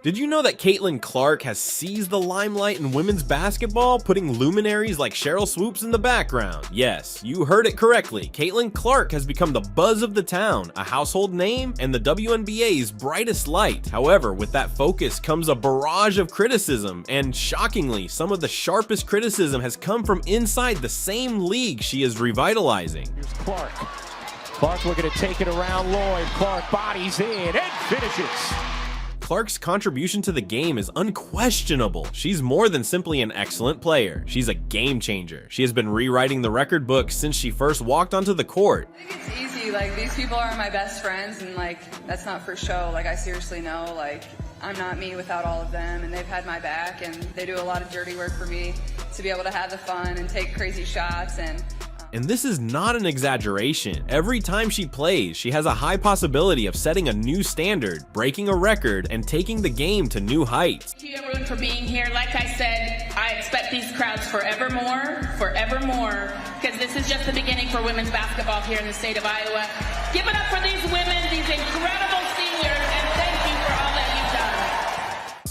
Did you know that Caitlin Clark has seized the limelight in women's basketball, putting luminaries like Sheryl Swoopes in the background? Yes, you heard it correctly. Caitlin Clark has become the buzz of the town, a household name, and the WNBA's brightest light. However, with that focus comes a barrage of criticism, and shockingly, some of the sharpest criticism has come from inside the same league she is revitalizing. Here's Clark. Clark looking to take it around Lloyd. Clark bodies in and finishes. Clark's contribution to the game is unquestionable. She's more than simply an excellent player. She's a game changer. She has been rewriting the record book since she first walked onto the court. I think it's easy. Like, these people are my best friends, and like, that's not for show. Like, I seriously know, like, I'm not me without all of them, and they've had my back, and they do a lot of dirty work for me to be able to have the fun and take crazy shots. And this is not an exaggeration. Every time she plays, she has a high possibility of setting a new standard, breaking a record, and taking the game to new heights. Thank you everyone for being here. Like I said, I expect these crowds forevermore, because this is just the beginning for women's basketball here in the state of Iowa. Give it up for these women, these incredible seniors, and thank you for all that you've done.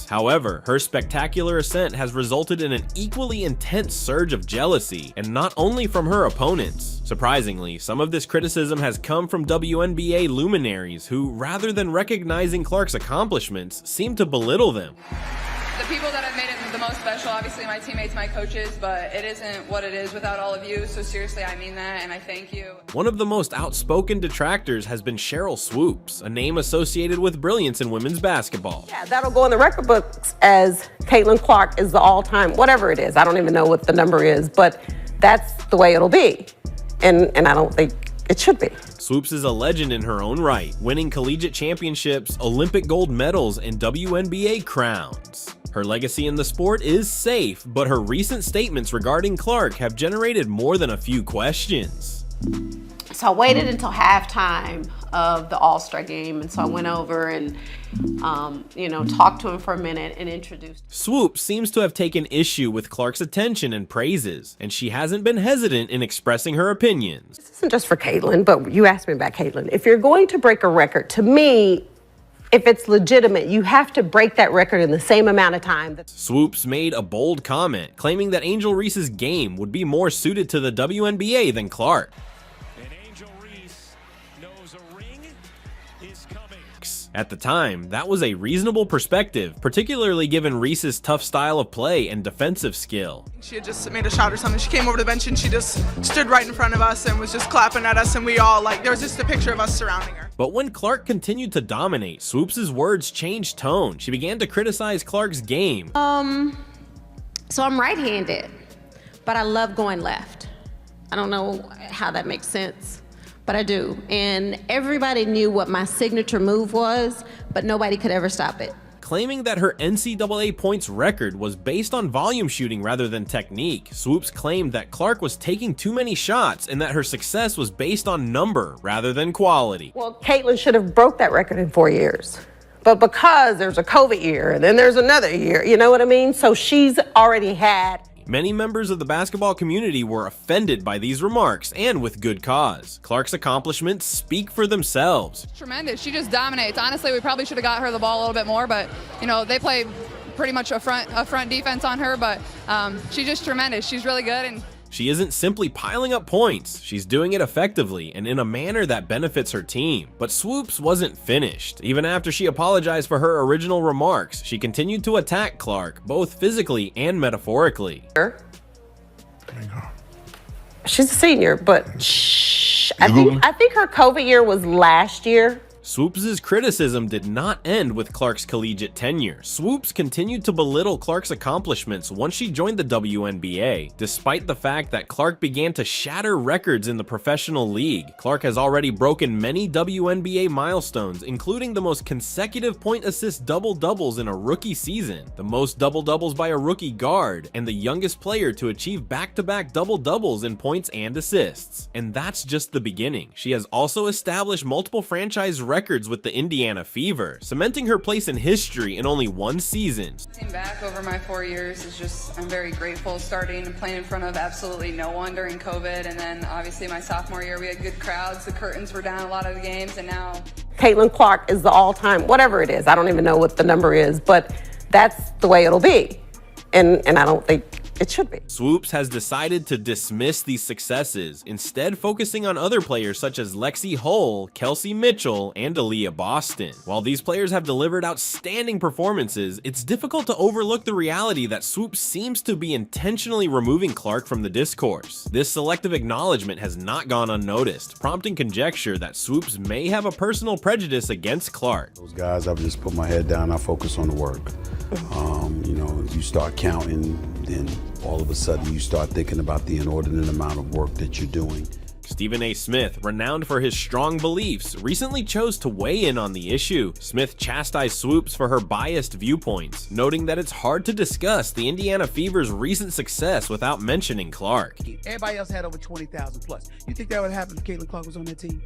However, her spectacular ascent has resulted in an equally intense surge of jealousy, and not only from her opponents. Surprisingly, some of this criticism has come from WNBA luminaries who, rather than recognizing Clark's accomplishments, seem to belittle them. The people that have made it the most special, obviously my teammates, my coaches, but it isn't what it is without all of you, so seriously, I mean that, and I thank you. One of the most outspoken detractors has been Sheryl Swoopes, a name associated with brilliance in women's basketball. Yeah, that'll go in the record books as Caitlin Clark is the all-time, whatever it is. I don't even know what the number is, but that's the way it'll be, and I don't think it should be. Swoopes is a legend in her own right, winning collegiate championships, Olympic gold medals, and WNBA crowns. Her legacy in the sport is safe, but her recent statements regarding Clark have generated more than a few questions. So I waited until halftime of the All-Star game, and so I went over and, talked to him for a minute and introduced. Swoopes seems to have taken issue with Clark's attention and praises, and she hasn't been hesitant in expressing her opinions. This isn't just for Caitlin, but you asked me about Caitlin. If you're going to break a record, to me, if it's legitimate, you have to break that record in the same amount of time. Swoopes made a bold comment, claiming that Angel Reese's game would be more suited to the WNBA than Clark. And Angel Reese knows a ring is coming. At the time, that was a reasonable perspective, particularly given Reese's tough style of play and defensive skill. She had just made a shot or something. She came over to the bench and she just stood right in front of us and was just clapping at us, and we all, there was just a picture of us surrounding her. But when Clark continued to dominate, Swoopes' words changed tone. She began to criticize Clark's game. So I'm right-handed, but I love going left. I don't know how that makes sense, but I do. And everybody knew what my signature move was, but nobody could ever stop it. Claiming that her NCAA points record was based on volume shooting rather than technique, Swoopes claimed that Clark was taking too many shots and that her success was based on number rather than quality. Well, Caitlin should have broke that record in 4 years. But because there's a COVID year and then there's another year, you know what I mean? So she's already had. Many members of the basketball community were offended by these remarks, and with good cause. Clark's accomplishments speak for themselves. Tremendous. She just dominates. Honestly, we probably should have got her the ball a little bit more, but, they play pretty much a front defense on her, but she's just tremendous. She's really good. And she isn't simply piling up points, she's doing it effectively and in a manner that benefits her team. But Swoopes wasn't finished. Even after she apologized for her original remarks, she continued to attack Clark, both physically and metaphorically. She's a senior, but I think her COVID year was last year. Swoopes' criticism did not end with Clark's collegiate tenure. Swoopes continued to belittle Clark's accomplishments once she joined the WNBA. Despite the fact that Clark began to shatter records in the professional league, Clark has already broken many WNBA milestones, including the most consecutive point-assist double-doubles in a rookie season, the most double-doubles by a rookie guard, and the youngest player to achieve back-to-back double-doubles in points and assists. And that's just the beginning. She has also established multiple franchise records records with the Indiana Fever, cementing her place in history in only one season. Looking back over my 4 years is just, I'm very grateful, starting and playing in front of absolutely no one during COVID, and then obviously my sophomore year we had good crowds, the curtains were down a lot of the games, and now Caitlin Clark is the all-time, whatever it is, I don't even know what the number is, but that's the way it'll be. And I don't think it should be. Swoopes has decided to dismiss these successes, instead focusing on other players such as Lexi Hull, Kelsey Mitchell, and Aaliyah Boston. While these players have delivered outstanding performances, it's difficult to overlook the reality that Swoopes seems to be intentionally removing Clark from the discourse. This selective acknowledgement has not gone unnoticed, prompting conjecture that Swoopes may have a personal prejudice against Clark. Those guys, I've just put my head down, I focus on the work. You start counting, then all of a sudden you start thinking about the inordinate amount of work that you're doing. Stephen A. Smith, renowned for his strong beliefs, recently chose to weigh in on the issue. Smith chastised Swoopes for her biased viewpoints, noting that it's hard to discuss the Indiana Fever's recent success without mentioning Clark. Everybody else had over 20,000 plus. You think that would happen if Caitlin Clark was on that team?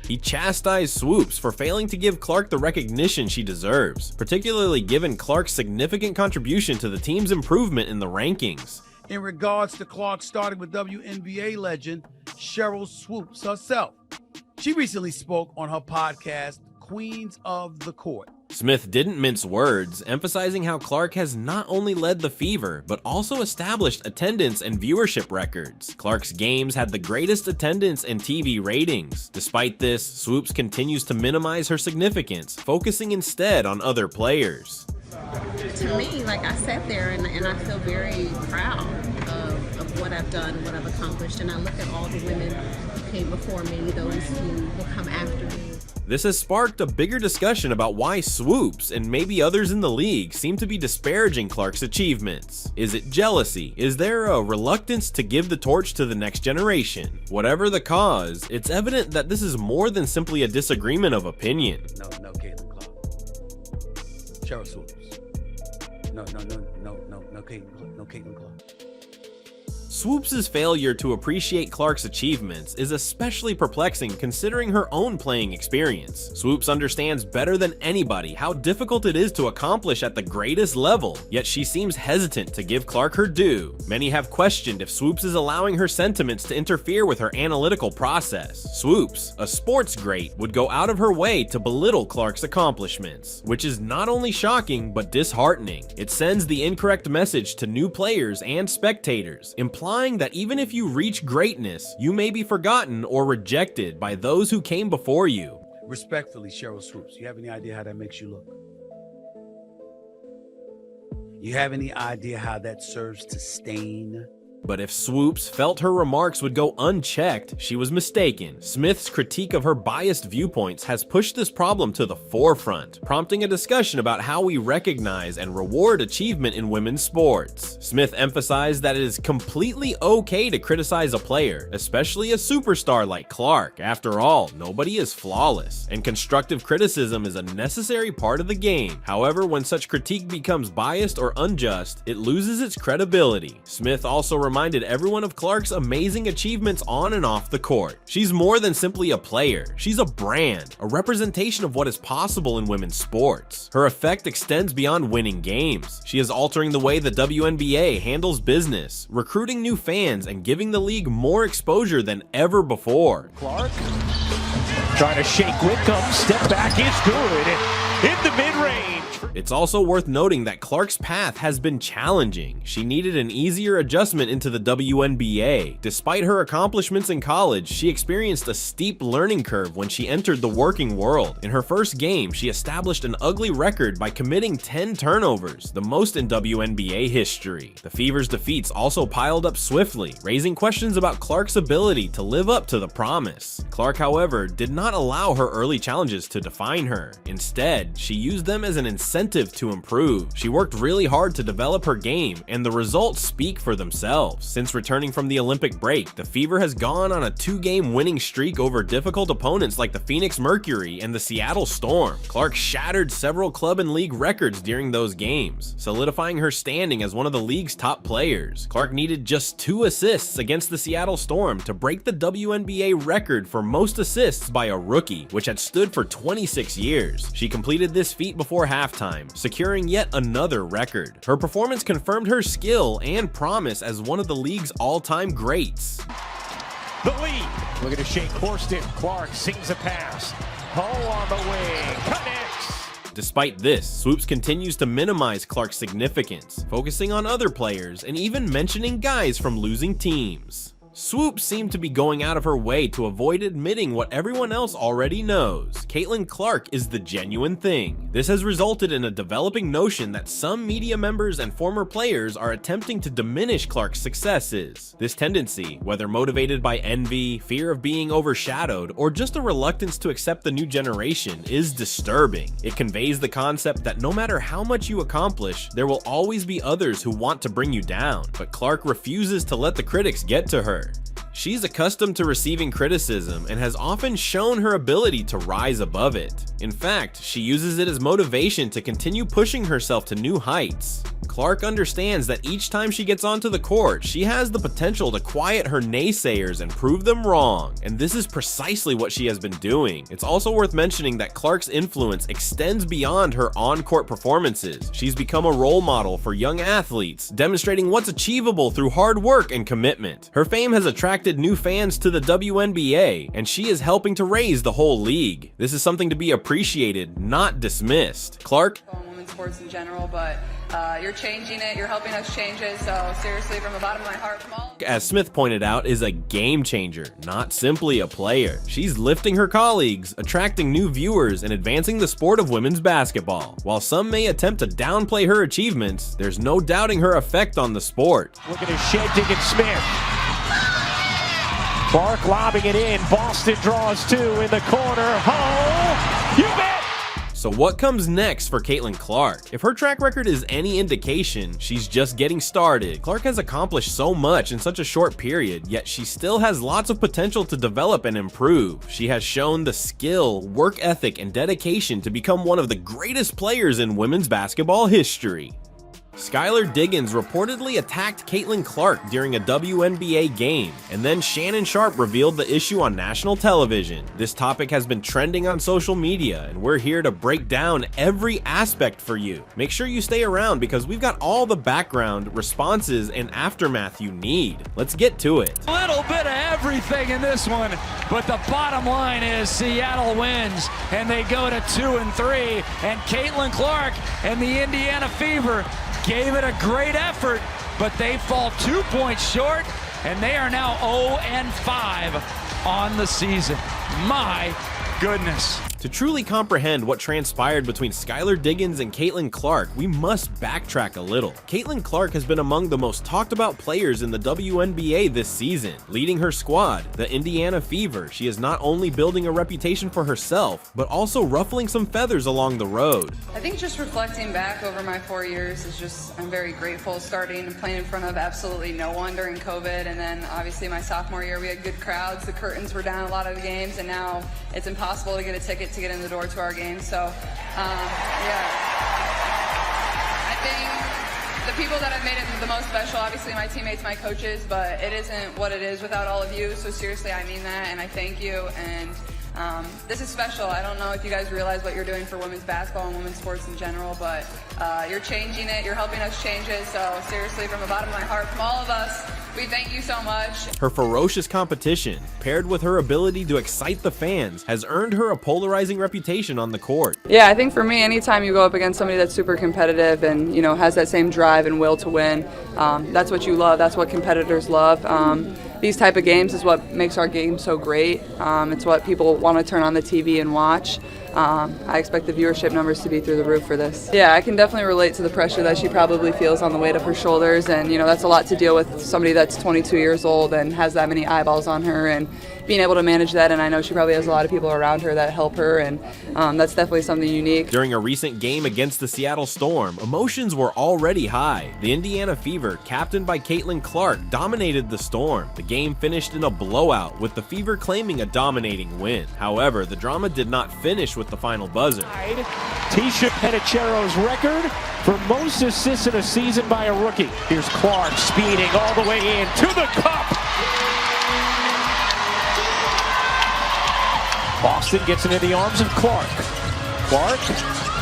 He chastised Swoopes for failing to give Clark the recognition she deserves, particularly given Clark's significant contribution to the team's improvement in the rankings. In regards to Clark, starting with WNBA legend Sheryl Swoopes herself. She recently spoke on her podcast, Queens of the Court. Smith didn't mince words, emphasizing how Clark has not only led the Fever, but also established attendance and viewership records. Clark's games had the greatest attendance and TV ratings. Despite this, Swoopes continues to minimize her significance, focusing instead on other players. To me, like, I sat there and I feel very proud of what I've done, what I've accomplished, and I look at all the women who came before me, those who will come after me. This has sparked a bigger discussion about why Swoopes and maybe others in the league seem to be disparaging Clark's achievements. Is it jealousy? Is there a reluctance to give the torch to the next generation? Whatever the cause, it's evident that this is more than simply a disagreement of opinion. No, Caitlin Clark. Sheryl Swoopes. No, Caitlin Clark. Swoopes' failure to appreciate Clark's achievements is especially perplexing considering her own playing experience. Swoopes understands better than anybody how difficult it is to accomplish at the greatest level, yet she seems hesitant to give Clark her due. Many have questioned if Swoopes is allowing her sentiments to interfere with her analytical process. Swoopes, a sports great, would go out of her way to belittle Clark's accomplishments, which is not only shocking but disheartening. It sends the incorrect message to new players and spectators, implying that even if you reach greatness, you may be forgotten or rejected by those who came before you. Respectfully, Sheryl Swoopes, you have any idea how that makes you look? You have any idea how that serves to stain? But if Swoopes felt her remarks would go unchecked, she was mistaken. Smith's critique of her biased viewpoints has pushed this problem to the forefront, prompting a discussion about how we recognize and reward achievement in women's sports. Smith emphasized that it is completely okay to criticize a player, especially a superstar like Clark. After all, nobody is flawless, and constructive criticism is a necessary part of the game. However, when such critique becomes biased or unjust, it loses its credibility. Smith also reminded everyone of Clark's amazing achievements on and off the court. She's more than simply a player. She's a brand, a representation of what is possible in women's sports. Her effect extends beyond winning games. She is altering the way the WNBA handles business, recruiting new fans, and giving the league more exposure than ever before. Clark trying to shake Wickham, step back is good, and in the mid-range. It's also worth noting that Clark's path has been challenging. She needed an easier adjustment into the WNBA. Despite her accomplishments in college, she experienced a steep learning curve when she entered the working world. In her first game, she established an ugly record by committing 10 turnovers, the most in WNBA history. The Fever's defeats also piled up swiftly, raising questions about Clark's ability to live up to the promise. Clark, however, did not allow her early challenges to define her. Instead, she used them as an incentive incentive to improve. She worked really hard to develop her game, and the results speak for themselves. Since returning from the Olympic break, the Fever has gone on a 2-game winning streak over difficult opponents like the Phoenix Mercury and the Seattle Storm. Clark shattered several club and league records during those games, solidifying her standing as one of the league's top players. Clark needed just 2 assists against the Seattle Storm to break the WNBA record for most assists by a rookie, which had stood for 26 years. She completed this feat before halftime, securing yet another record. Her performance confirmed her skill and promise as one of the league's all-time greats. The lead. Look at a shake Corsten. Clark sings a pass. Hull on the wing. Connects. Despite this, Swoopes continues to minimize Clark's significance, focusing on other players and even mentioning guys from losing teams. Swoopes seemed to be going out of her way to avoid admitting what everyone else already knows. Caitlin Clark is the genuine thing. This has resulted in a developing notion that some media members and former players are attempting to diminish Clark's successes. This tendency, whether motivated by envy, fear of being overshadowed, or just a reluctance to accept the new generation, is disturbing. It conveys the concept that no matter how much you accomplish, there will always be others who want to bring you down, but Clark refuses to let the critics get to her. She's accustomed to receiving criticism and has often shown her ability to rise above it. In fact, she uses it as motivation to continue pushing herself to new heights. Clark understands that each time she gets onto the court, she has the potential to quiet her naysayers and prove them wrong, and this is precisely what she has been doing. It's also worth mentioning that Clark's influence extends beyond her on-court performances. She's become a role model for young athletes, demonstrating what's achievable through hard work and commitment. Her fame has attracted new fans to the WNBA, and she is helping to raise the whole league. This is something to be appreciated, not dismissed. Clark? Women's sports in general, but you're changing it, you're helping us change it, so seriously, from the bottom of my heart, from all. As Smith pointed out, is a game changer, not simply a player. She's lifting her colleagues, attracting new viewers, and advancing the sport of women's basketball. While some may attempt to downplay her achievements, there's no doubting her effect on the sport. Look at Sheryl Diggins Smith. Clark lobbing it in. Boston draws 2 in the corner. Oh, you bet! So what comes next for Caitlin Clark? If her track record is any indication, she's just getting started. Clark has accomplished so much in such a short period, yet she still has lots of potential to develop and improve. She has shown the skill, work ethic, and dedication to become one of the greatest players in women's basketball history. Skylar Diggins reportedly attacked Caitlin Clark during a WNBA game, and then Shannon Sharpe revealed the issue on national television. This topic has been trending on social media, and we're here to break down every aspect for you. Make sure you stay around because we've got all the background, responses, and aftermath you need. Let's get to it. A little bit of everything in this one, but the bottom line is Seattle wins, and they go to 2-3, and Caitlin Clark and the Indiana Fever gave it a great effort, but they fall 2 points short, and they are now 0-5 on the season. My goodness. To truly comprehend what transpired between Skylar Diggins and Caitlin Clark, we must backtrack a little. Caitlin Clark has been among the most talked about players in the WNBA this season. Leading her squad, the Indiana Fever, she is not only building a reputation for herself, but also ruffling some feathers along the road. I think just reflecting back over my 4 years is just, I'm very grateful starting and playing in front of absolutely no one during COVID, and then obviously my sophomore year we had good crowds, the curtains were down a lot of the games, and now it's impossible to get a ticket to get in the door to our games. So, yeah. I think the people that have made it the most special, obviously my teammates, my coaches, but it isn't what it is without all of you. So seriously, I mean that, and I thank you. And this is special. I don't know if you guys realize what you're doing for women's basketball and women's sports in general, but you're changing it. You're helping us change it. So seriously, from the bottom of my heart, from all of us, we thank you so much. Her ferocious competition, paired with her ability to excite the fans, has earned her a polarizing reputation on the court. Yeah, I think for me, anytime you go up against somebody that's super competitive and, you know, has that same drive and will to win, that's what you love. That's what competitors love. These type of games is what makes our game so great. It's what people want to turn on the TV and watch. I expect the viewership numbers to be through the roof for this. Yeah, I can definitely relate to the pressure that she probably feels on the weight of her shoulders, and you know that's a lot to deal with somebody that's 22 years old and has that many eyeballs on her, and being able to manage that, and I know she probably has a lot of people around her that help her, and that's definitely something unique. During a recent game against the Seattle Storm, emotions were already high. The Indiana Fever, captained by Caitlin Clark, dominated the Storm. The game finished in a blowout, with the Fever claiming a dominating win. However, the drama did not finish with the final buzzer. Tisha Penicheiro's record for most assists in a season by a rookie. Here's Clark speeding all the way in to the cup. Boston gets into the arms of Clark. Clark,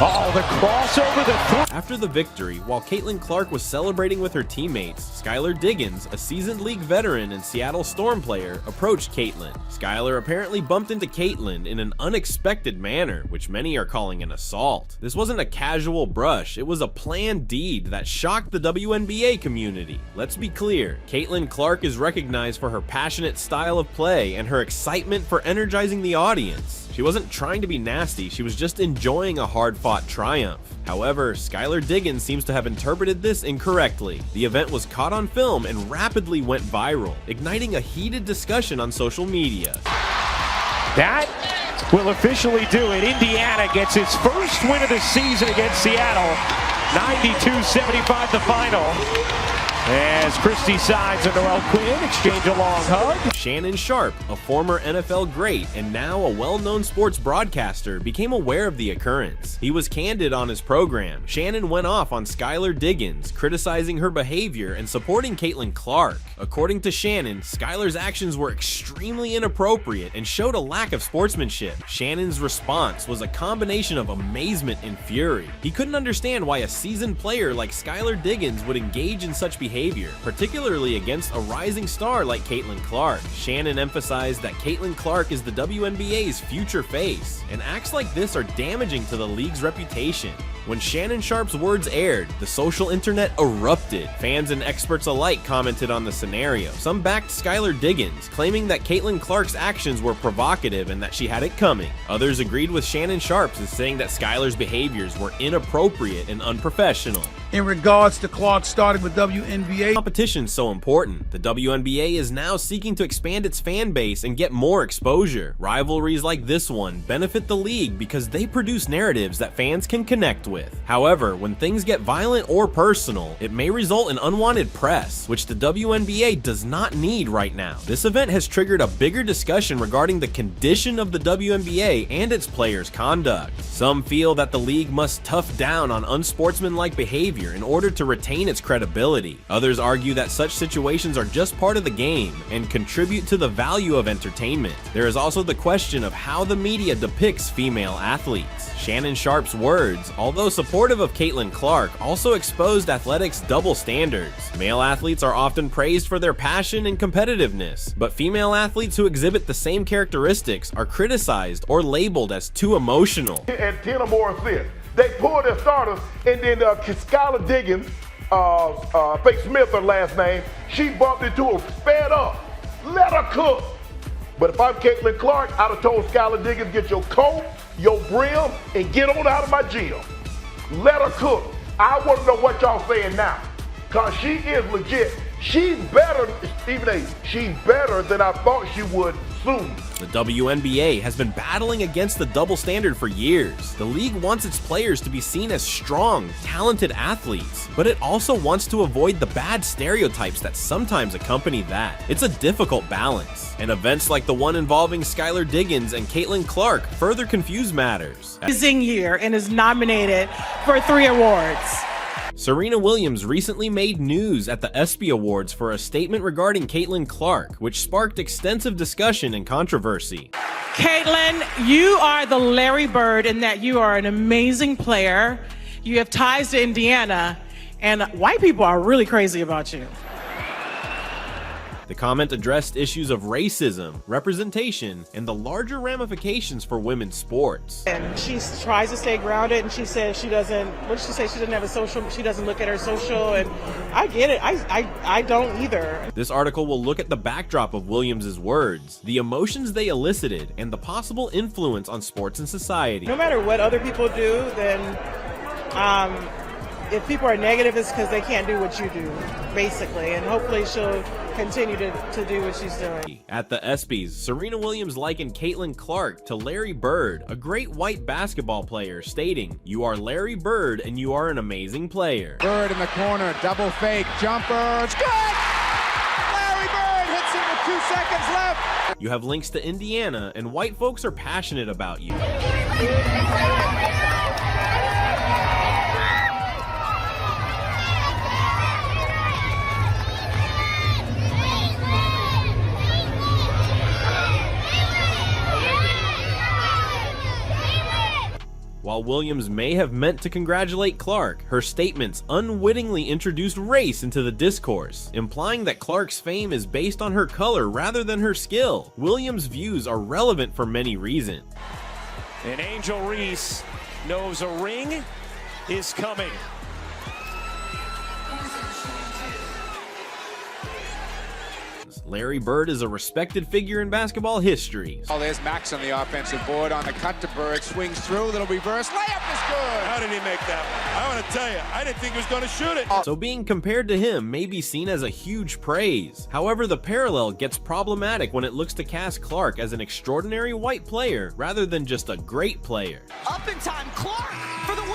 oh, the crossover, the throw. After the victory, while Caitlin Clark was celebrating with her teammates, Skylar Diggins, a seasoned league veteran and Seattle Storm player, approached Caitlin. Skylar apparently bumped into Caitlin in an unexpected manner, which many are calling an assault. This wasn't a casual brush, it was a planned deed that shocked the WNBA community. Let's be clear, Caitlin Clark is recognized for her passionate style of play and her excitement for energizing the audience. She wasn't trying to be nasty, she was just enjoying a hard-fought triumph. However, Skylar Diggins seems to have interpreted this incorrectly. The event was caught on film and rapidly went viral, igniting a heated discussion on social media. That will officially do it. Indiana gets its first win of the season against Seattle. 92-75 the final. As Christy Sides and Noelle Quinn exchange a long hug. Shannon Sharpe, a former NFL great and now a well-known sports broadcaster, became aware of the occurrence. He was candid on his program. Shannon went off on Skylar Diggins, criticizing her behavior and supporting Caitlin Clark. According to Shannon, Skylar's actions were extremely inappropriate and showed a lack of sportsmanship. Shannon's response was a combination of amazement and fury. He couldn't understand why a seasoned player like Skylar Diggins would engage in such behavior, particularly against a rising star like Caitlin Clark. Shannon emphasized that Caitlin Clark is the WNBA's future face, and acts like this are damaging to the league's reputation. When Shannon Sharpe's words aired, the social internet erupted. Fans and experts alike commented on the scenario. Some backed Skylar Diggins, claiming that Caitlin Clark's actions were provocative and that she had it coming. Others agreed with Shannon Sharpe in saying that Skylar's behaviors were inappropriate and unprofessional. In regards to Clark starting with WNBA, competition's so important. The WNBA is now seeking to expand its fan base and get more exposure. Rivalries like this one benefit the league because they produce narratives that fans can connect with. However, when things get violent or personal, it may result in unwanted press, which the WNBA does not need right now. This event has triggered a bigger discussion regarding the condition of the WNBA and its players' conduct. Some feel that the league must tough down on unsportsmanlike behavior in order to retain its credibility. Others argue that such situations are just part of the game and contribute to the value of entertainment. There is also the question of how the media depicts female athletes. Shannon Sharpe's words, although supportive of Caitlin Clark, also exposed athletics' double standards. Male athletes are often praised for their passion and competitiveness, but female athletes who exhibit the same characteristics are criticized or labeled as too emotional. And 10 or more assists. They pulled their starters, and then Skylar Diggins, Fake Smith, her last name, she bumped into her, sped up. Let her cook. But if I'm Caitlin Clark, I'd have told Skylar Diggins, get your coat, your brim, and get on out of my gym. Let her cook. I want to know what y'all saying now, because she is legit. She's better, Stephen A. She's better than I thought she would soon. The WNBA has been battling against the double standard for years. The league wants its players to be seen as strong, talented athletes, but it also wants to avoid the bad stereotypes that sometimes accompany that. It's a difficult balance, and events like the one involving Skylar Diggins and Caitlin Clark further confuse matters. Amazing year and is nominated for 3 awards. Serena Williams recently made news at the ESPY Awards for a statement regarding Caitlin Clark, which sparked extensive discussion and controversy. Caitlin, you are the Larry Bird in that you are an amazing player. You have ties to Indiana, and white people are really crazy about you. The comment addressed issues of racism, representation, and the larger ramifications for women's sports. And she tries to stay grounded, and she says she doesn't, what did she say? She doesn't have a social, she doesn't look at her social, and I get it. I don't either. This article will look at the backdrop of Williams' words, the emotions they elicited, and the possible influence on sports and society. No matter what other people do, then if people are negative, it's because they can't do what you do, basically. And hopefully she'll continue to do what she's doing. At the ESPYs, Serena Williams likened Caitlin Clark to Larry Bird, a great white basketball player, stating, "You are Larry Bird and you are an amazing player." Bird in the corner, double fake, jumper, it's good! Larry Bird hits it with 2 seconds left. You have links to Indiana, and white folks are passionate about you. While Williams may have meant to congratulate Clark, her statements unwittingly introduced race into the discourse, implying that Clark's fame is based on her color rather than her skill. Williams' views are relevant for many reasons. And Angel Reese knows a ring is coming. Larry Bird is a respected figure in basketball history. Oh, there's Max on the offensive board on the cut to Bird, swings through, little reverse, layup is good. How did he make that one? I want to tell you, I didn't think he was going to shoot it. So being compared to him may be seen as a huge praise. However, the parallel gets problematic when it looks to cast Clark as an extraordinary white player rather than just a great player. Up in time, Clark for the win!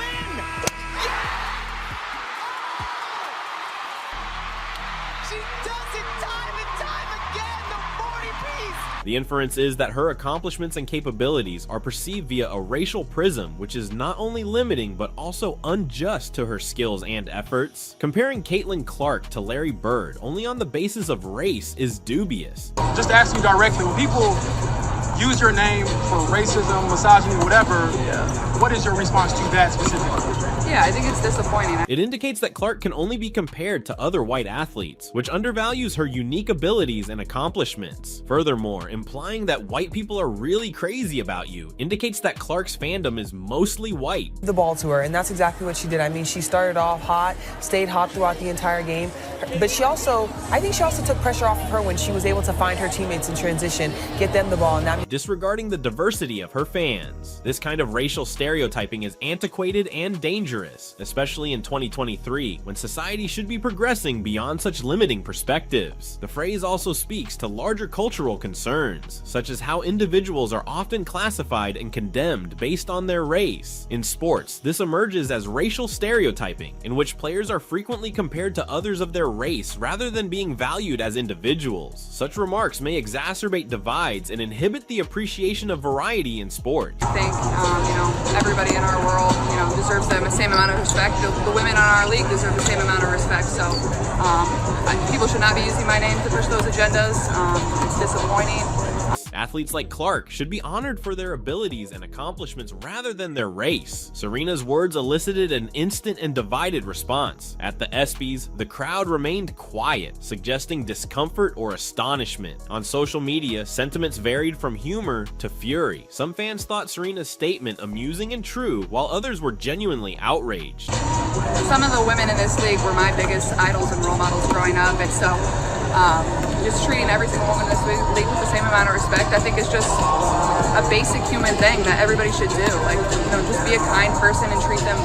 She does it time and time again, the 40-piece! The inference is that her accomplishments and capabilities are perceived via a racial prism, which is not only limiting but also unjust to her skills and efforts. Comparing Caitlin Clark to Larry Bird only on the basis of race is dubious. Just to ask you directly, when people use your name for racism, misogyny, whatever, what is your response to that specifically? Yeah, I think it's disappointing. It indicates that Clark can only be compared to other white athletes, which undervalues her unique abilities and accomplishments. Furthermore, implying that white people are really crazy about you indicates that Clark's fandom is mostly white. The ball to her, and that's exactly what she did. I mean, she started off hot, stayed hot throughout the entire game, but I think she also took pressure off of her when she was able to find her teammates in transition, get them the ball, and that disregarding the diversity of her fans. This kind of racial stereotyping is antiquated and dangerous, especially in 2023, when society should be progressing beyond such limiting perspectives. The phrase also speaks to larger cultural concerns, such as how individuals are often classified and condemned based on their race. In sports, this emerges as racial stereotyping, in which players are frequently compared to others of their race rather than being valued as individuals. Such remarks may exacerbate divides and inhibit the appreciation of variety in sports. I think, everybody in our world, deserves the same amount of respect. The women on our league deserve the same amount of respect. So people should not be using my name to push those agendas. It's disappointing. Athletes like Clark should be honored for their abilities and accomplishments rather than their race. Serena's words elicited an instant and divided response. At the ESPYs, the crowd remained quiet, suggesting discomfort or astonishment. On social media, sentiments varied from humor to fury. Some fans thought Serena's statement amusing and true, while others were genuinely outraged. Some of the women in this league were my biggest idols and role models growing up, and so just treating every single woman in this league with the same amount of respect, I think is just a basic human thing that everybody should do. Like, just be a kind person and treat them,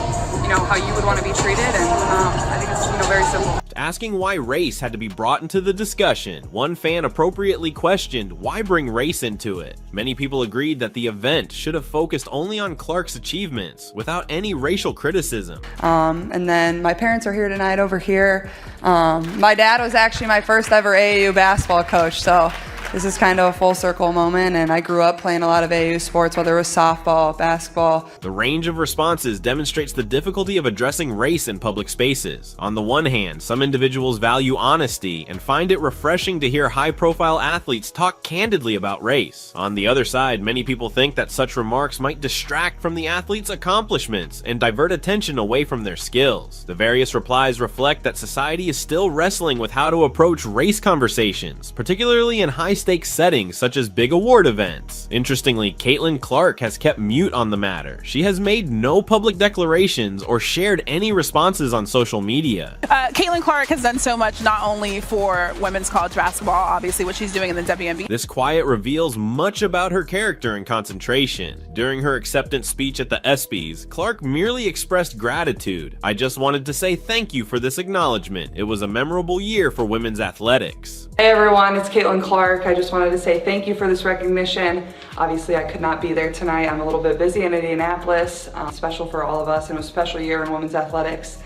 how you would want to be treated. And I think it's, very simple. Asking why race had to be brought into the discussion, one fan appropriately questioned why bring race into it. Many people agreed that the event should have focused only on Clark's achievements, without any racial criticism. And then my parents are here tonight over here. My dad was actually my first ever AAU basketball coach, so this is kind of a full circle moment, and I grew up playing a lot of AAU sports, whether it was softball, basketball. The range of responses demonstrates the difficulty of addressing race in public spaces. On the one hand, some individuals value honesty and find it refreshing to hear high-profile athletes talk candidly about race. On the other side, many people think that such remarks might distract from the athlete's accomplishments and divert attention away from their skills. The various replies reflect that society is still wrestling with how to approach race conversations, particularly in high-stakes settings such as big award events. Interestingly, Caitlin Clark has kept mute on the matter. She has made no public declarations or shared any responses on social media. Caitlin Clark has done so much, not only for women's college basketball, obviously what she's doing in the WNBA. This quiet reveals much about her character and concentration. During her acceptance speech at the ESPYs, Clark merely expressed gratitude. "I just wanted to say thank you for this acknowledgement. It was a memorable year for women's athletics." Hey everyone, it's Caitlin Clark. I just wanted to say thank you for this recognition. Obviously I could not be there tonight. I'm a little bit busy in Indianapolis. Special for all of us, and it was a special year in women's athletics.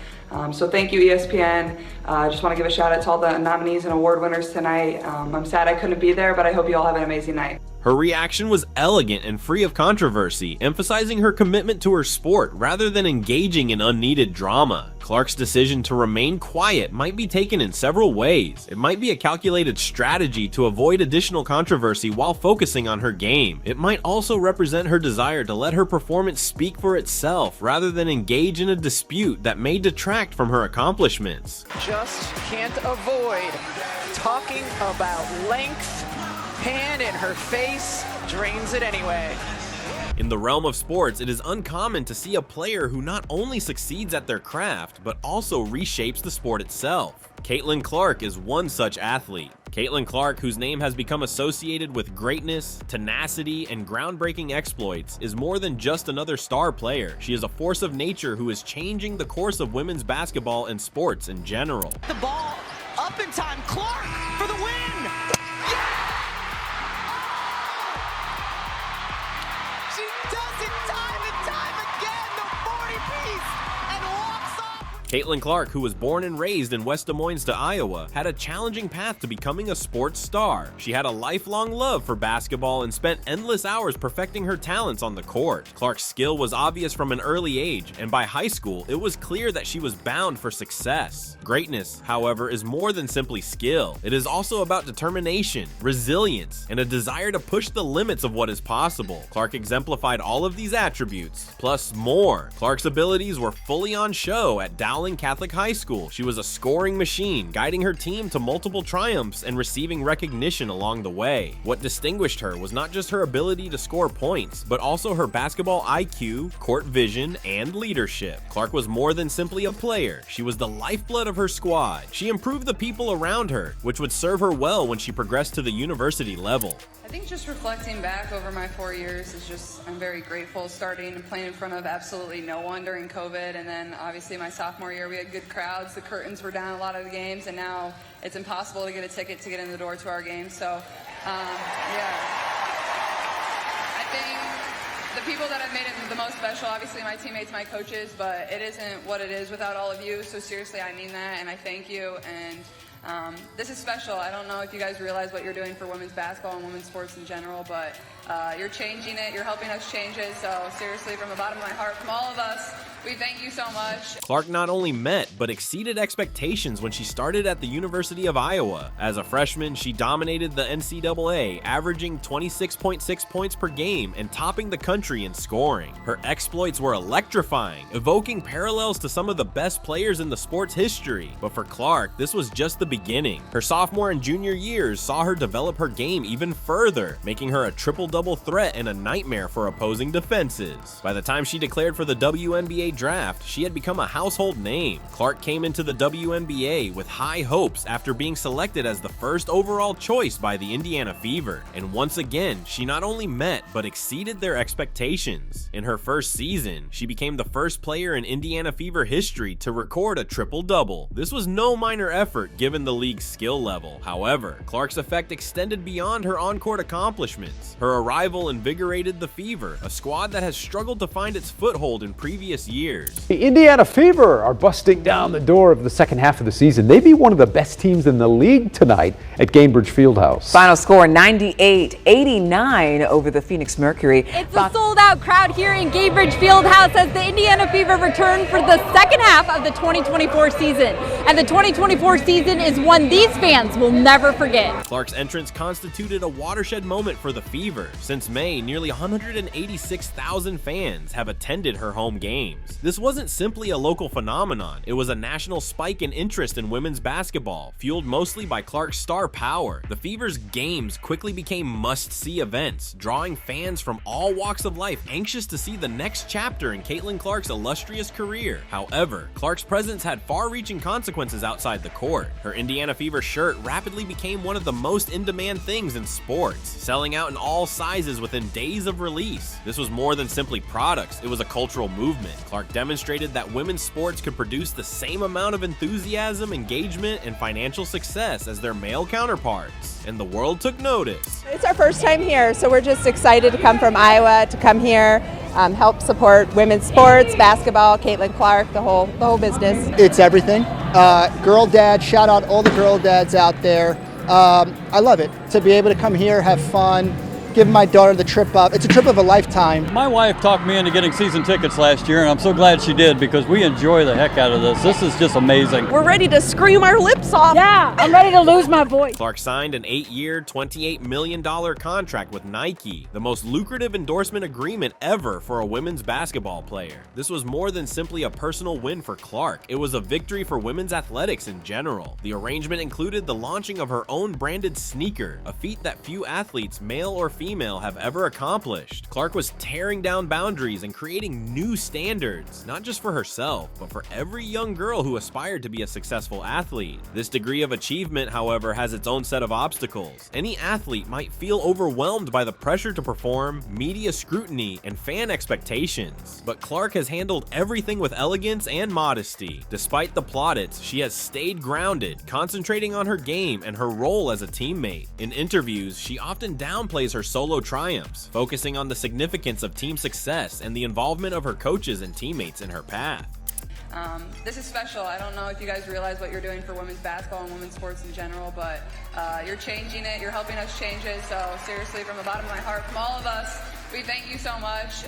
So thank you, ESPN. I just want to give a shout out to all the nominees and award winners tonight. I'm sad I couldn't be there, but I hope you all have an amazing night. Her reaction was elegant and free of controversy, emphasizing her commitment to her sport rather than engaging in unneeded drama. Clark's decision to remain quiet might be taken in several ways. It might be a calculated strategy to avoid additional controversy while focusing on her game. It might also represent her desire to let her performance speak for itself rather than engage in a dispute that may detract from her accomplishments. Just can't avoid talking about length. Hand in her face, drains it anyway. In the realm of sports, it is uncommon to see a player who not only succeeds at their craft, but also reshapes the sport itself. Caitlin Clark is one such athlete. Caitlin Clark, whose name has become associated with greatness, tenacity, and groundbreaking exploits, is more than just another star player. She is a force of nature who is changing the course of women's basketball and sports in general. The ball up in time. Clark for the win. Caitlin Clark, who was born and raised in West Des Moines to Iowa, had a challenging path to becoming a sports star. She had a lifelong love for basketball and spent endless hours perfecting her talents on the court. Clark's skill was obvious from an early age, and by high school, it was clear that she was bound for success. Greatness, however, is more than simply skill. It is also about determination, resilience, and a desire to push the limits of what is possible. Clark exemplified all of these attributes, plus more. Clark's abilities were fully on show at Dowling Catholic High School. She was a scoring machine, guiding her team to multiple triumphs and receiving recognition along the way. What distinguished her was not just her ability to score points, but also her basketball IQ, court vision, and leadership. Clark was more than simply a player. She was the lifeblood of her squad. She improved the people around her, which would serve her well when she progressed to the university level. I think just reflecting back over my 4 years is just, I'm very grateful starting and playing in front of absolutely no one during COVID, and then obviously my sophomore year we had good crowds, the curtains were down a lot of the games, and now it's impossible to get a ticket to get in the door to our games, so yeah. I think the people that have made it the most special, obviously my teammates, my coaches, but it isn't what it is without all of you, so seriously I mean that, and I thank you, and this is special. I don't know if you guys realize what you're doing for women's basketball and women's sports in general, but you're changing it. You're helping us change it. So seriously, from the bottom of my heart, from all of us, we thank you so much. Clark not only met, but exceeded expectations when she started at the University of Iowa. As a freshman, she dominated the NCAA, averaging 26.6 points per game and topping the country in scoring. Her exploits were electrifying, evoking parallels to some of the best players in the sport's history. But for Clark, this was just the beginning. Her sophomore and junior years saw her develop her game even further, making her a triple-double threat and a nightmare for opposing defenses. By the time she declared for the WNBA draft, she had become a household name. Clark came into the WNBA with high hopes after being selected as the first overall choice by the Indiana Fever. And once again, she not only met, but exceeded their expectations. In her first season, she became the first player in Indiana Fever history to record a triple-double. This was no minor effort given the league's skill level. However, Clark's effect extended beyond her on-court accomplishments. Her arrival invigorated the Fever, a squad that has struggled to find its foothold in previous years. The Indiana Fever are busting down the door of the second half of the season. They be one of the best teams in the league tonight at Gainbridge Fieldhouse. Final score 98-89 over the Phoenix Mercury. It's a sold-out crowd here in Gainbridge Fieldhouse as the Indiana Fever return for the second half of the 2024 season. And the 2024 season is one these fans will never forget. Clark's entrance constituted a watershed moment for the Fever. Since May, nearly 186,000 fans have attended her home games. fans. This wasn't simply a local phenomenon, it was a national spike in interest in women's basketball, fueled mostly by Clark's star power. The Fever's games quickly became must-see events, drawing fans from all walks of life anxious to see the next chapter in Caitlin Clark's illustrious career. However, Clark's presence had far-reaching consequences outside the court. Her Indiana Fever shirt rapidly became one of the most in-demand things in sports, selling out in all sizes within days of release. This was more than simply products, it was a cultural movement. Clark demonstrated that women's sports could produce the same amount of enthusiasm, engagement, and financial success as their male counterparts, and the world took notice. It's our first time here, so we're just excited to come from Iowa, to come here, help support women's sports, basketball, Caitlin Clark, the whole business. It's everything. Girl dad, shout out all the girl dads out there. I love it to be able to come here, have fun, give my daughter the trip up. It's a trip of a lifetime. My wife talked me into getting season tickets last year, and I'm so glad she did because we enjoy the heck out of this. This is just amazing. We're ready to scream our lips off. Yeah, I'm ready to lose my voice. Clark signed an 8-year, $28 million contract with Nike, the most lucrative endorsement agreement ever for a women's basketball player. This was more than simply a personal win for Clark. It was a victory for women's athletics in general. The arrangement included the launching of her own branded sneaker, a feat that few athletes, male or female, have ever accomplished. Clark was tearing down boundaries and creating new standards, not just for herself, but for every young girl who aspired to be a successful athlete. This degree of achievement, however, has its own set of obstacles. Any athlete might feel overwhelmed by the pressure to perform, media scrutiny, and fan expectations. But Clark has handled everything with elegance and modesty. Despite the plaudits, she has stayed grounded, concentrating on her game and her role as a teammate. In interviews, she often downplays her solo triumphs, focusing on the significance of team success and the involvement of her coaches and teammates in her path. This is special. I don't know if you guys realize what you're doing for women's basketball and women's sports in general, but you're changing it. You're helping us change it. So seriously, from the bottom of my heart, from all of us, we thank you so much.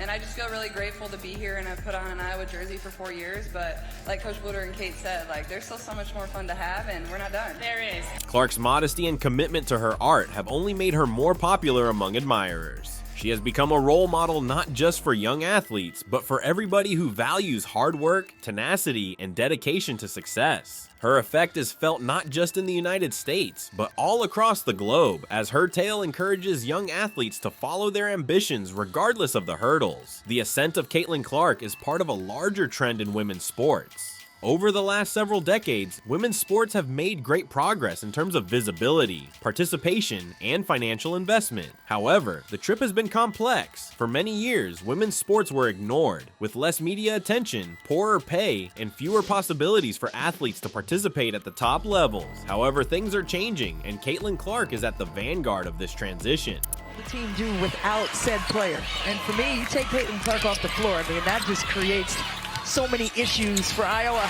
And I just feel really grateful to be here, and I've put on an Iowa jersey for 4 years. But like Coach Bluder and Kate said, like there's still so much more fun to have, and we're not done. There is. Clark's modesty and commitment to her art have only made her more popular among admirers. She has become a role model not just for young athletes, but for everybody who values hard work, tenacity, and dedication to success. Her effect is felt not just in the United States, but all across the globe, as her tale encourages young athletes to follow their ambitions regardless of the hurdles. The ascent of Caitlin Clark is part of a larger trend in women's sports. Over the last several decades, women's sports have made great progress in terms of visibility, participation, and financial investment. However, the trip has been complex. For many years, women's sports were ignored, with less media attention, poorer pay, and fewer possibilities for athletes to participate at the top levels. However, things are changing, and Caitlin Clark is at the vanguard of this transition. The team do without said player. And for me, you take Caitlin Clark off the floor, I mean, that just creates so many issues for Iowa.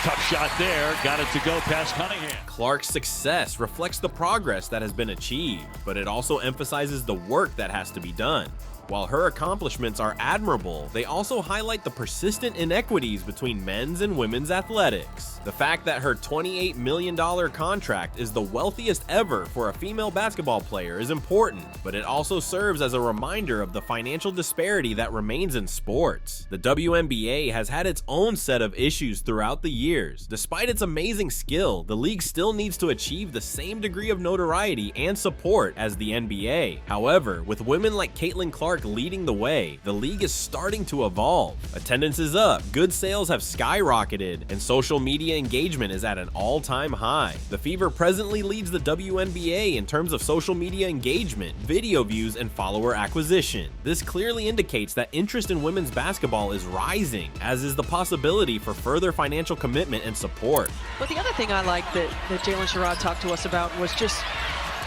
Tough shot there, got it to go past Cunningham. Clark's success reflects the progress that has been achieved, but it also emphasizes the work that has to be done. While her accomplishments are admirable, they also highlight the persistent inequities between men's and women's athletics. The fact that her $28 million contract is the wealthiest ever for a female basketball player is important, but it also serves as a reminder of the financial disparity that remains in sports. The WNBA has had its own set of issues throughout the years. Despite its amazing skill, the league still needs to achieve the same degree of notoriety and support as the NBA. However, with women like Caitlin Clark leading the way, the league is starting to evolve. Attendance is up, good sales have skyrocketed, and social media engagement is at an all-time high. The Fever presently leads the WNBA in terms of social media engagement, video views, and follower acquisition. This clearly indicates that interest in women's basketball is rising, as is the possibility for further financial commitment and support. But the other thing I like that Jalen Sherrod talked to us about was just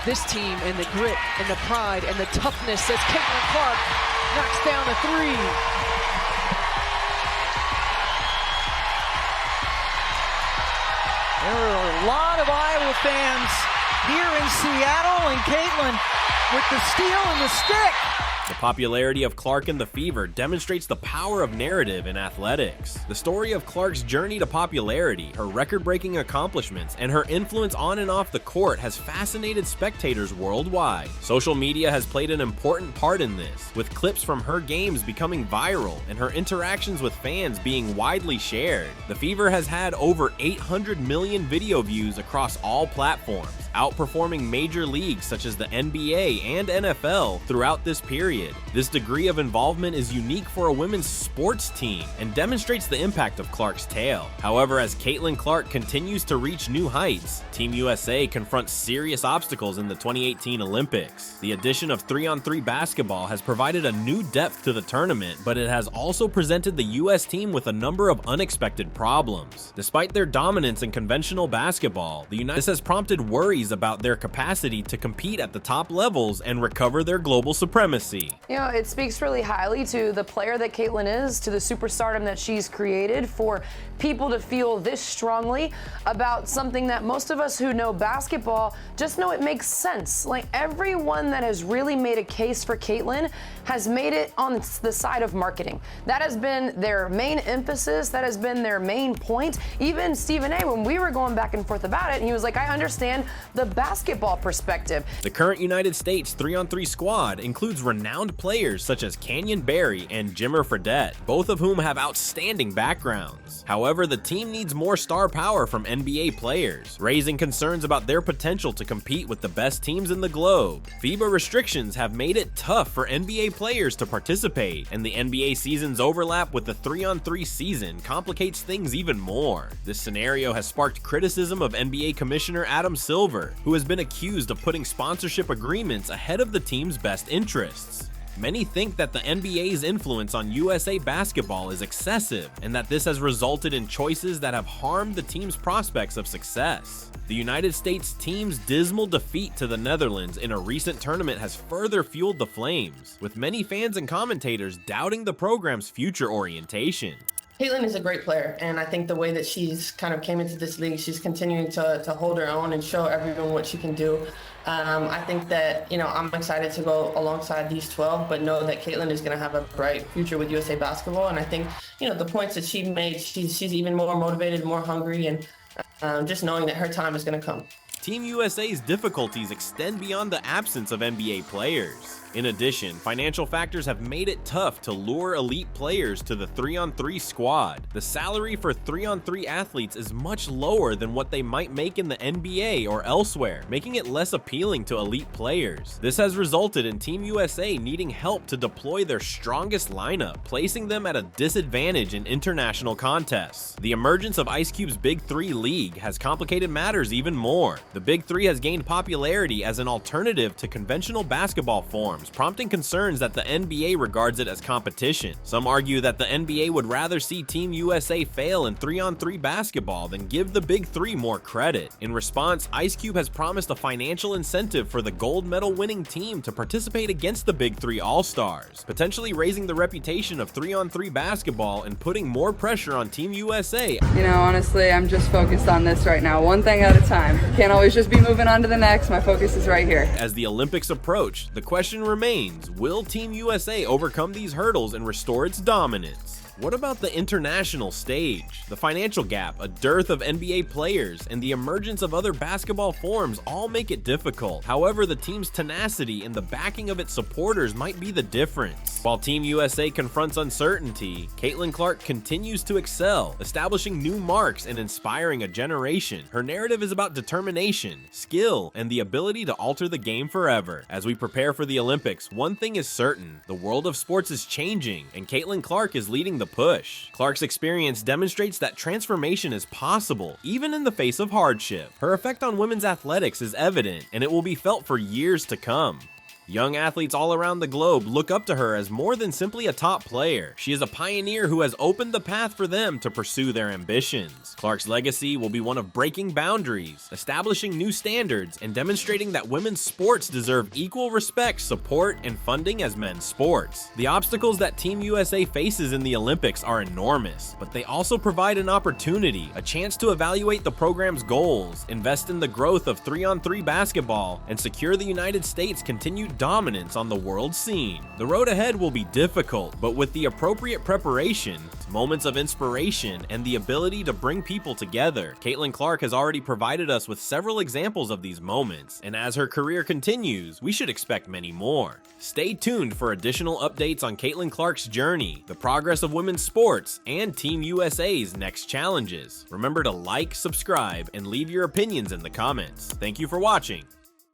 this team and the grit and the pride and the toughness as Caitlin Clark knocks down a three. There are a lot of Iowa fans here in Seattle, and Caitlin with the steal and the stick. The popularity of Clark and the Fever demonstrates the power of narrative in athletics. The story of Clark's journey to popularity, her record-breaking accomplishments, and her influence on and off the court has fascinated spectators worldwide. Social media has played an important part in this, with clips from her games becoming viral and her interactions with fans being widely shared. The Fever has had over 800 million video views across all platforms, outperforming major leagues such as the NBA and NFL throughout this period. This degree of involvement is unique for a women's sports team and demonstrates the impact of Clark's tale. However, as Caitlin Clark continues to reach new heights, Team USA confronts serious obstacles in the 2018 Olympics. The addition of 3-on-3 basketball has provided a new depth to the tournament, but it has also presented the US team with a number of unexpected problems. Despite their dominance in conventional basketball, this has prompted worries about their capacity to compete at the top levels and recover their global supremacy. You know, it speaks really highly to the player that Caitlin is, to the superstardom that she's created, for people to feel this strongly about something that most of us who know basketball just know it makes sense. Like, everyone that has really made a case for Caitlin has made it on the side of marketing. That has been their main emphasis. That has been their main point. Even Stephen A., when we were going back and forth about it, he was like, I understand the basketball perspective. The current United States 3-on-3 squad includes renowned players such as Canyon Barry and Jimmer Fredette, both of whom have outstanding backgrounds. However, the team needs more star power from NBA players, raising concerns about their potential to compete with the best teams in the globe. FIBA restrictions have made it tough for NBA players to participate, and the NBA season's overlap with the 3-on-3 season complicates things even more. This scenario has sparked criticism of NBA Commissioner Adam Silver, who has been accused of putting sponsorship agreements ahead of the team's best interests. Many think that the NBA's influence on USA basketball is excessive, and that this has resulted in choices that have harmed the team's prospects of success. The United States team's dismal defeat to the Netherlands in a recent tournament has further fueled the flames, with many fans and commentators doubting the program's future orientation. Caitlin is a great player, and I think the way that she's kind of came into this league, she's continuing to hold her own and show everyone what she can do. I think that, you know, I'm excited to go alongside these 12, but know that Caitlin is going to have a bright future with USA basketball. And I think, you know, the points that she made, she's even more motivated, more hungry, and just knowing that her time is going to come. Team USA's difficulties extend beyond the absence of NBA players. In addition, financial factors have made it tough to lure elite players to the 3-on-3 squad. The salary for 3-on-3 athletes is much lower than what they might make in the NBA or elsewhere, making it less appealing to elite players. This has resulted in Team USA needing help to deploy their strongest lineup, placing them at a disadvantage in international contests. The emergence of Ice Cube's Big Three League has complicated matters even more. The Big Three has gained popularity as an alternative to conventional basketball forms, prompting concerns that the NBA regards it as competition. Some argue that the NBA would rather see Team USA fail in 3-on-3 basketball than give the Big Three more credit. In response, Ice Cube has promised a financial incentive for the gold medal winning team to participate against the Big Three All-Stars, potentially raising the reputation of 3-on-3 basketball and putting more pressure on Team USA. You know, honestly, I'm just focused on this right now, one thing at a time. Can't always just be moving on to the next. My focus is right here. As the Olympics approach, the question remains, will Team USA overcome these hurdles and restore its dominance? What about the international stage? The financial gap, a dearth of NBA players, and the emergence of other basketball forms all make it difficult. However, the team's tenacity and the backing of its supporters might be the difference. While Team USA confronts uncertainty, Caitlin Clark continues to excel, establishing new marks and inspiring a generation. Her narrative is about determination, skill, and the ability to alter the game forever. As we prepare for the Olympics, one thing is certain: the world of sports is changing, and Caitlin Clark is leading the push. Clark's experience demonstrates that transformation is possible, even in the face of hardship. Her effect on women's athletics is evident, and it will be felt for years to come. Young athletes all around the globe look up to her as more than simply a top player. She is a pioneer who has opened the path for them to pursue their ambitions. Clark's legacy will be one of breaking boundaries, establishing new standards, and demonstrating that women's sports deserve equal respect, support, and funding as men's sports. The obstacles that Team USA faces in the Olympics are enormous, but they also provide an opportunity, a chance to evaluate the program's goals, invest in the growth of 3-on-3 basketball, and secure the United States' continued dominance on the world scene. The road ahead will be difficult, but with the appropriate preparation, moments of inspiration, and the ability to bring people together, Caitlin Clark has already provided us with several examples of these moments, and as her career continues, we should expect many more. Stay tuned for additional updates on Caitlin Clark's journey, the progress of women's sports, and Team USA's next challenges. Remember to like, subscribe, and leave your opinions in the comments. Thank you for watching.